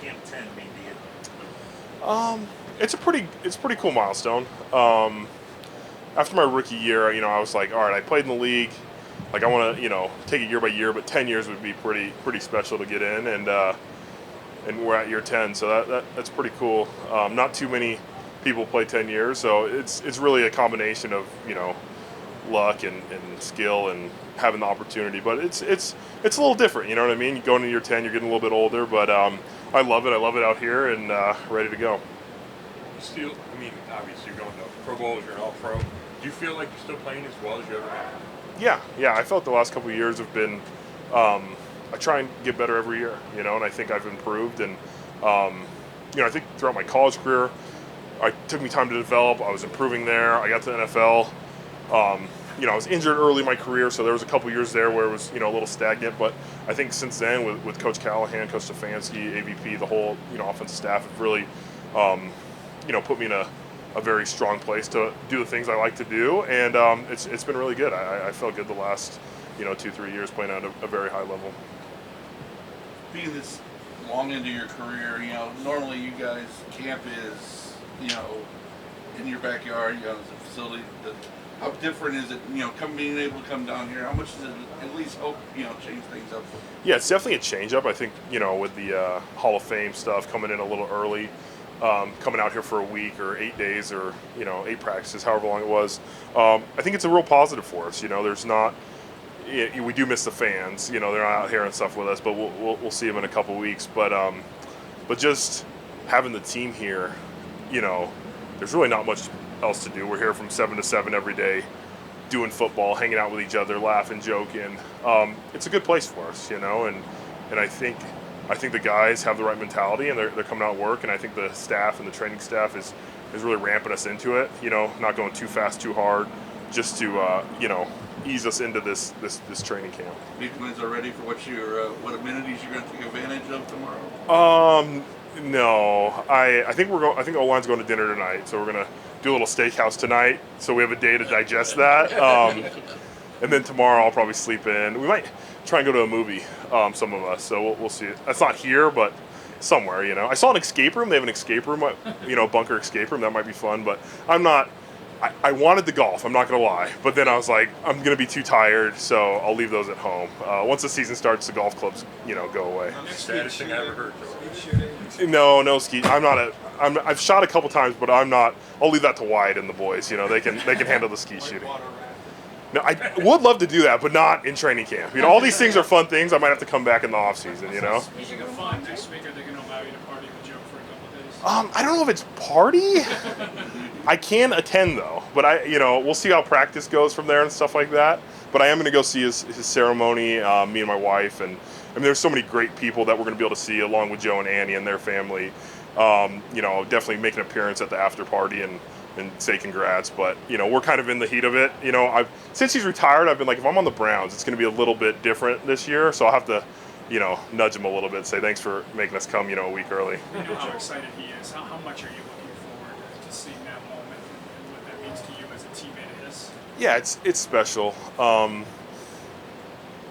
Camp 10 mean to you? It's a pretty cool milestone. After my rookie year, I was like, all right, I played in the league. Like I want to, take it year by year, but 10 years would be pretty special to get in, and we're at year 10, so that's pretty cool. Not too many people play 10 years, so it's really a combination of luck and skill and having the opportunity. But it's a little different, you know what I mean? Going into year 10, you're getting a little bit older, but I love it. I love it out here and ready to go. Still, I mean, obviously you're going to Pro Bowls, you're an All-Pro. Do you feel like you're still playing as well as you ever have? Yeah. I felt the last couple of years have been. I try and get better every year, and I think I've improved. And I think throughout my college career, it took me time to develop. I was improving there. I got to the NFL. I was injured early in my career, so there was a couple years there where it was a little stagnant. But I think since then, with Coach Callahan, Coach Stefanski, AVP, the whole offensive staff have really put me in a very strong place to do the things I like to do, and it's been really good. I felt good the last 2-3 years playing at a very high level. Being this long into your career, normally you guys camp is in your backyard, there's a facility. How different is it, being able to come down here? How much does it at least hope change things up? Yeah, it's definitely a change up. I think with the Hall of Fame stuff coming in a little early. Coming out here for a week or 8 days or 8 practices, however long it was, I think it's a real positive for us. There's not, we do miss the fans. They're not out here and stuff with us, but we'll see them in a couple weeks. But just having the team here, there's really not much else to do. We're here from 7 to 7 every day, doing football, hanging out with each other, laughing, joking. It's a good place for us, and I think the guys have the right mentality, and they're coming out and work, and I think the staff and the training staff is really ramping us into it. Not going too fast, too hard, just to ease us into this training camp. You guys are ready for what amenities you're going to take advantage of tomorrow? No, I think I think O-line's going to dinner tonight, so we're gonna do a little steakhouse tonight, so we have a day to digest that. And then tomorrow I'll probably sleep in. We might try and go to a movie, some of us. So we'll see. That's not here, but somewhere. I saw an escape room. They have an escape room, bunker escape room. That might be fun. But I'm not. I wanted the golf. I'm not gonna lie. But then I was like, I'm gonna be too tired, so I'll leave those at home. Once the season starts, the golf clubs, go away. Saddest thing I ever heard. No ski. I've shot a couple times, but I'm not. I'll leave that to Wyatt and the boys. They can handle the ski shooting. No, I would love to do that, but not in training camp. All these things are fun things. I might have to come back in the off season. Speaking of fun, next week are they going to allow you to party with Joe for a couple of days? I don't know if it's party. I can attend though, but we'll see how practice goes from there and stuff like that. But I am going to go see his ceremony. Me and my wife, and there's so many great people that we're going to be able to see along with Joe and Annie and their family. Definitely make an appearance at the after party and say congrats, but we're kind of in the heat of it. Since he's retired, I've been like, if I'm on the Browns, it's going to be a little bit different this year, so I'll have to nudge him a little bit, say thanks for making us come a week early. You know how excited he is. How much are you looking forward to seeing that moment and what that means to you as a teammate of his? Yeah, it's special.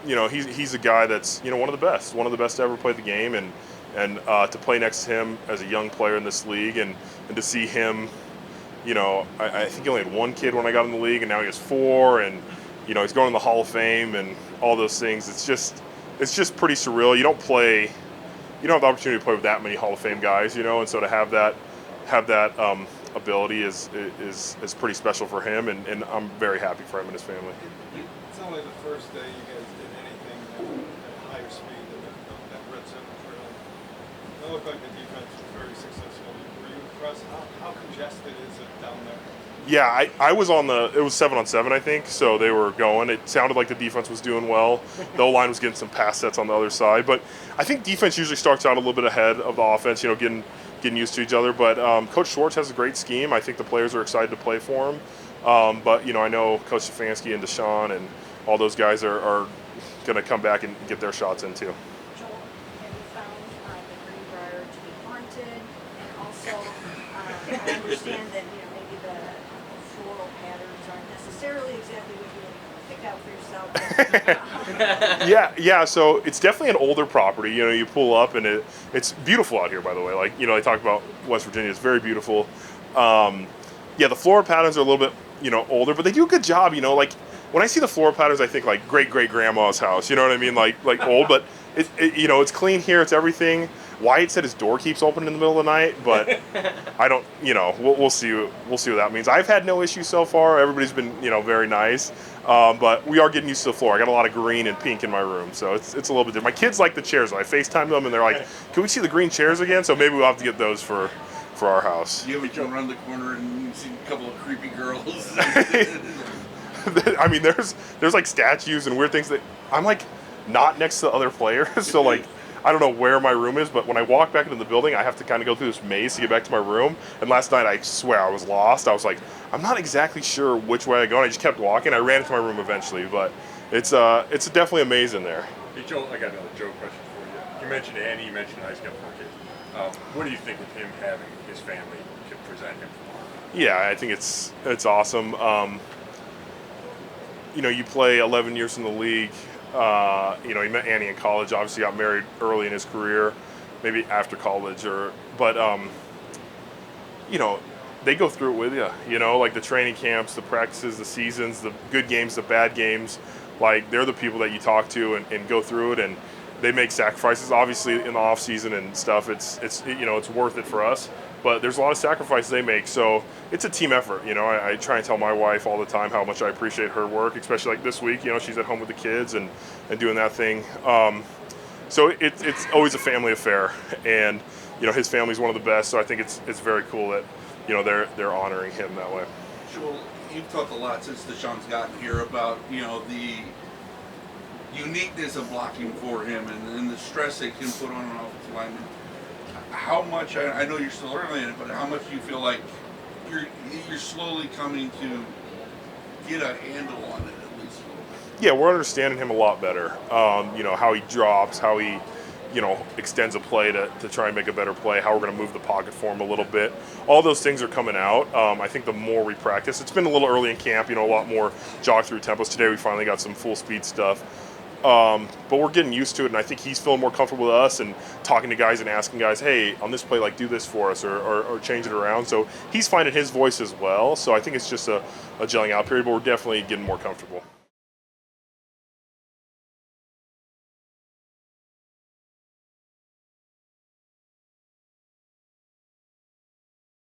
He's a guy that's one of the best to ever play the game, and to play next to him as a young player in this league, and to see him. I think he only had 1 kid when I got in the league, and now he has 4, and he's going to the Hall of Fame and all those things. It's just pretty surreal. You don't have the opportunity to play with that many Hall of Fame guys, and so to have that ability is pretty special for him, and I'm very happy for him and his family. It's only the first day you guys did anything at higher speed than that red zone drill. It looked like the defense was very successful. Were you impressed? How congested is it down there? Yeah, I was on it was 7-on-7, I think, so they were going. It sounded like the defense was doing well. The O-line was getting some pass sets on the other side, but I think defense usually starts out a little bit ahead of the offense, getting used to each other. But Coach Schwartz has a great scheme. I think the players are excited to play for him. But I know Coach Stefanski and Deshaun and all those guys are going to come back and get their shots in too. Joel, have you found the Greenbrier to be haunted? And also, I understand that maybe the floral patterns aren't necessarily exactly what you pick out for yourself. Yeah. So it's definitely an older property. You know, you pull up and it's beautiful out here. By the way, like I talked about West Virginia. It's very beautiful. Yeah, the floor patterns are a little bit older, but they do a good job. Like when I see the floor patterns, I think like great grandma's house. You know what I mean? Like old, but it's clean here. It's everything. Wyatt said his door keeps open in the middle of the night, but I don't. We'll see. We'll see what that means. I've had no issues so far. Everybody's been very nice. But we are getting used to the floor. I got a lot of green and pink in my room, so it's a little bit different. My kids like the chairs. I FaceTime them and they're like, "Can we see the green chairs again?" So maybe we'll have to get those for our house. You ever go around the corner and see a couple of creepy girls? I mean, there's like statues and weird things that I'm like not next to the other players, so like I don't know where my room is, but when I walk back into the building, I have to kind of go through this maze to get back to my room. And last night, I swear I was lost. I was like, I'm not exactly sure which way I go. And I just kept walking. I ran into my room eventually, but it's definitely amazing there. Hey Joel, I got another Joe question for you. You mentioned Andy, you mentioned Ice got 4 kids. What do you think with him having his family can present him? Yeah, I think it's awesome. You play 11 years in the league. He met Annie in college. Obviously, got married early in his career, maybe after college, but they go through it with you. Like the training camps, the practices, the seasons, the good games, the bad games. Like they're the people that you talk to and go through it, and they make sacrifices. Obviously, in the off season and stuff, it's worth it for us. But there's a lot of sacrifices they make, so it's a team effort. I try and tell my wife all the time how much I appreciate her work, especially like this week. She's at home with the kids and doing that thing. So it's always a family affair, and his family's one of the best. So I think it's very cool that they're honoring him that way. Joel, you've talked a lot since Deshaun's gotten here about the uniqueness of blocking for him and the stress it can put on an offensive lineman. How much, I know you're still early in it, but how much do you feel like you're slowly coming to get a handle on it at least a little bit? Yeah, we're understanding him a lot better. How he drops, how he, extends a play to try and make a better play, how we're going to move the pocket for him a little bit. All those things are coming out. I think the more we practice, it's been a little early in camp, a lot more jog through tempos. Today we finally got some full speed stuff. But we're getting used to it, and I think he's feeling more comfortable with us and talking to guys and asking guys, hey, on this play, like, do this for us or change it around. So he's finding his voice as well. So I think it's just a gelling out period, but we're definitely getting more comfortable.